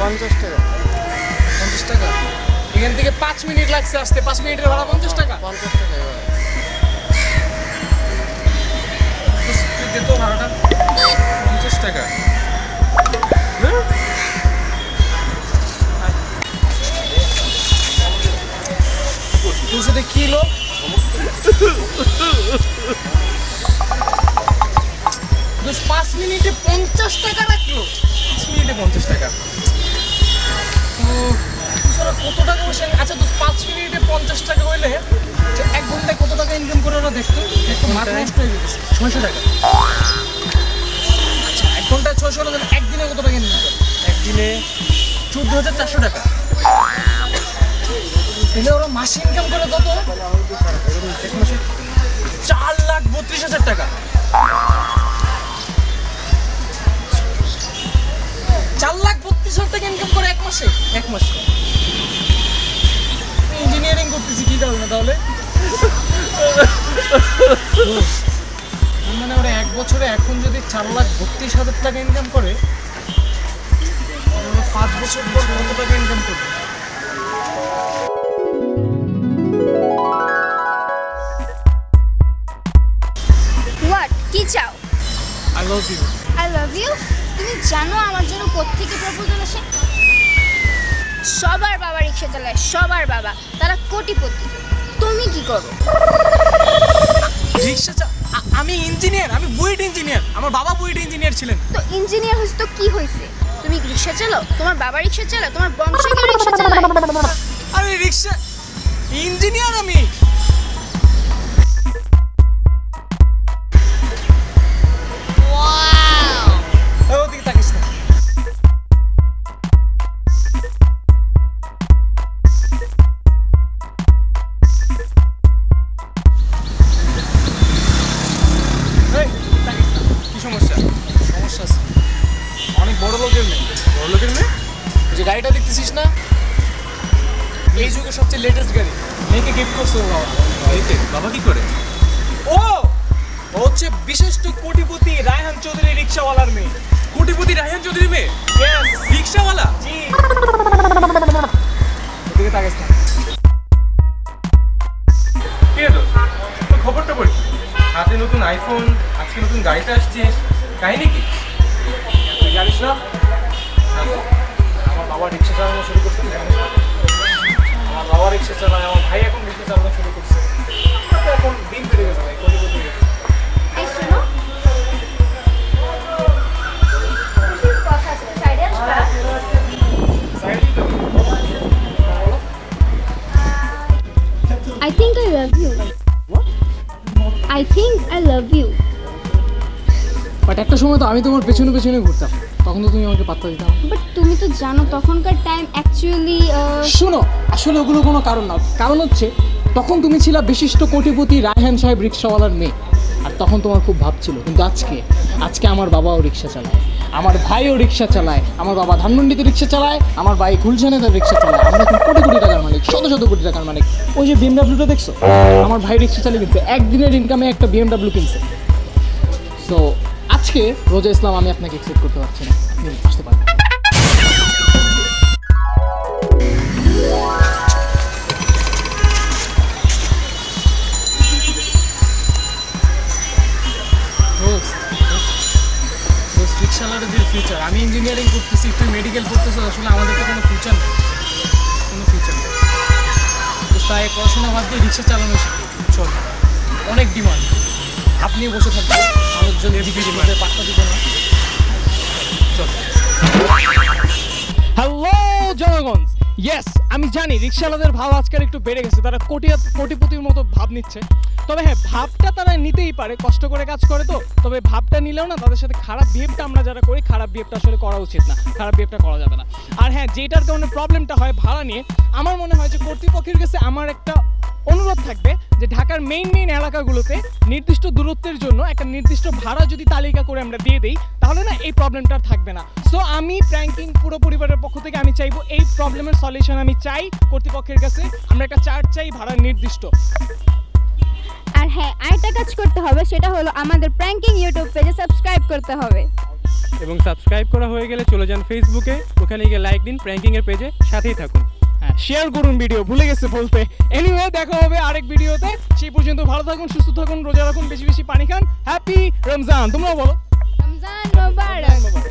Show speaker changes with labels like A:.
A: 50 টাকা।
B: 50 টাকা। এখান থেকে 5 মিনিট লাগছে আসতে, 5 মিনিটের ভাড়া 50 টাকা।
A: 50 টাকা।
B: দে তো ভাড়াটা 50 টাকা। তোর সাথে কি লো? 5 মিনিটে 50 টাকা রাখলো। 5 মিনিটে 50 টাকা। কত টাকা বসে? আচ্ছা 5 মিনিটে 50 টাকা হইলে 1 ঘন্টায় কত টাকা ইনকাম করে ওরা দেখতো? একটা মাস নষ্ট হয়ে যেতেছে। 600 টাকা। আচ্ছা 1 ঘন্টায় 600 টাকা, একদিনে কত টাকা ইনকাম করে?
A: একদিনে
B: 14,400 টাকা। তাহলে ওরা মাসে ইনকাম করে কত? 4,32,000 টাকা। 4,32,000 টাকা ইনকাম করে এক মাসে। ইঞ্জিনিয়ারিং করতেছি কি কারণে তাহলে? মানে ওরা 1 বছরে এখন যদি 4,32,000 টাকা ইনকাম করে, 5 বছর পর কত টাকা ইনকাম করবে?
C: হোয়াট? কি চাও?
B: I love you.
C: I love you? তুমি জানো আমার জন্য কোত্থেকে প্রপোজাল আসে? সবার বাবা রিক্সা চালায়, সবার বাবা, তারা কোটিপতি। তুমি কি করো?
B: রিক্সা আমি ইঞ্জিনিয়ার, আমি বুয়েট ইঞ্জিনিয়ার। আমার বাবা বুয়েট ইঞ্জিনিয়ার ছিলেন।
C: তো ইঞ্জিনিয়ার হইছে তো কি হইছে? তুমি রিক্সা চালাও, তোমার বাবা রিক্সা চালায়, তোমার বংশে কেউ রিক্সা চালায়?
B: আরে রিক্সা ইঞ্জিনিয়ার আমি। ওয়াও! ওদিকে তাকিস না। এই, তাকিস না। কি সমস্যা? সমস্যা আছে। অনেক বড় লোকের মেয়ে। বড় লোকের মেয়ে? যে গাড়িটা দেখতেছিস না, এই যুগের সবচেয়ে লেটেস্ট গাড়ি। মেয়েকে গিফট করছে ওর বাবা।
A: বাবা কি করে?
B: ও হচ্ছে বিশিষ্ট কোটিপতি রায়হান চৌধুরী রিক্সাওয়ালার মেয়ে।
A: কোটিপতি রায়হান চৌধুরী মেয়ে?
B: ইয়েস,
A: রিক্সাওয়ালা?
B: জি। এদিকে তাকাস না।
A: কি হলো? তোর খবরটা বলি। হাতে নতুন আইফোন, আজকে নতুন গাড়িতে আসছিস, কাহিনী কি?
B: তুই জানিস না আমার বাবা রিক্সা চালানো শুরু করছে? আমার বাবা রিক্সা চালায়, আমার ভাই এখন রিক্সা চালানো শুরু করছে। এখন দিন বেড়ে গেছে ভাই, কোটিপতি হয়ে গেছে।
C: এই শোনো, কথা আছে, সাইডে আসবা? I think I love you.
B: What?
C: I think I love you.
B: But একটা সময় তো আমি তোমার পেছনে পেছনে ঘুরতাম, তখন তো তুমি আমাকে পাত্তা দিতাম।
C: বাট তুমি তো জানো তখনকার টাইম অ্যাকচুয়ালি
B: শোনো, আসলে ওগুলো কোনো কারণ না। কারণ হচ্ছে তখন তুমি ছিলা বিশিষ্ট কোটিপতি রায়হান সাহেব রিক্সাওয়ালার মেয়ে, আর তখন তোমার খুব ভাব ছিল। কিন্তু আজকে আমার বাবাও রিক্সা চালায়, আমার ভাইও রিক্সা চালায়, আমার বাবা ধানমন্ডিতে রিক্সা চালায়, আমার ভাই গুলশানে তার রিক্সা চালায়। আমরা এখন কোটি কোটি টাকার মালিক, শত শত কোটি টাকার মালিক। ওই যে বিএমডাব্লিউটা দেখছো, আমার ভাই রিক্সা চালিয়ে কিনছে, একদিনের ইনকামে একটা বিএমডাব্লিউ কিনছে। সো আজকে রোজা ইসলাম আমি আপনাকে এক্সপেক্ট করতে পারছি না, আপনি আসতে পারেন। রিক্সাওয়ালাদের ফিউচার, আমি ইঞ্জিনিয়ারিং করতেছি, তুই মেডিকেল করতেছিস, আসলে আমাদের তো কোনো ফিউচার নেই, কোনো ফিউচার নেই। তো তাই পড়াশোনা বাদ দিয়ে রিক্সা চালানো শিখি, চল। অনেক ডিমান্ড, আপনিও বসে থাকবেন, মানুষজন ডিমান্ডে পাত্তা দিবে না। চল। হ্যালো জনগণ, ইয়েস আমি জানি রিক্সাওয়ালাদের ভাব আজকাল একটু বেড়ে গেছে, তারা কোটিপতির মতো ভাব নিচ্ছে। তবে হ্যাঁ, ভাবটা তারা নিতেই পারে, কষ্ট করে কাজ করে তো। তবে ভাবটা নিলেও না, তাদের সাথে খারাপ বিহেভটা আমরা যারা করি, খারাপ বিহেভটা আসলে করা উচিত না, খারাপ বিহেভটা করা যাবে না। আর হ্যাঁ, যেটার কারণে প্রবলেমটা হয় ভাড়া নিয়ে, আমার মনে হয় যে কর্তৃপক্ষের কাছে আমার একটা অনুরোধ থাকবে যে ঢাকার মেইন এলাকাগুলোতে নির্দিষ্ট দূরত্বের জন্য একটা নির্দিষ্ট ভাড়া যদি তালিকা করে আমরা দিয়ে দিই, তাহলে না এই প্রবলেমটা থাকবে না। সো আমি প্র্যাঙ্কিং পুরো পরিবারের পক্ষ থেকে আমি চাইবো এই প্রবলেমের সলিউশন আমি চাই কর্তৃপক্ষের কাছে। আমরা একটা চার্ট চাই ভাড়া নির্দিষ্ট।
C: আর হ্যাঁ, আরেকটা কাজ করতে হবে, সেটা হলো আমাদের প্র্যাঙ্কিং ইউটিউব পেজে সাবস্ক্রাইব করতে হবে।
D: এবং সাবস্ক্রাইব করা হয়ে গেলে চলে যান ফেসবুকে, ওখানে গিয়ে লাইক দিন প্র্যাঙ্কিংয়ের পেজে, সাথেই থাকুন।
B: হ্যাঁ, শেয়ার করুন ভিডিও, ভুলে গেছে বলতে। এনিওয়ে, দেখা হবে আরেক ভিডিওতে। সেই পর্যন্ত ভালো থাকুন, সুস্থ থাকুন, রোজা রাখুন, বেশি বেশি পানি খান। হ্যাপি রমজান। তোমরাও বলো
C: রমজান মোবারক।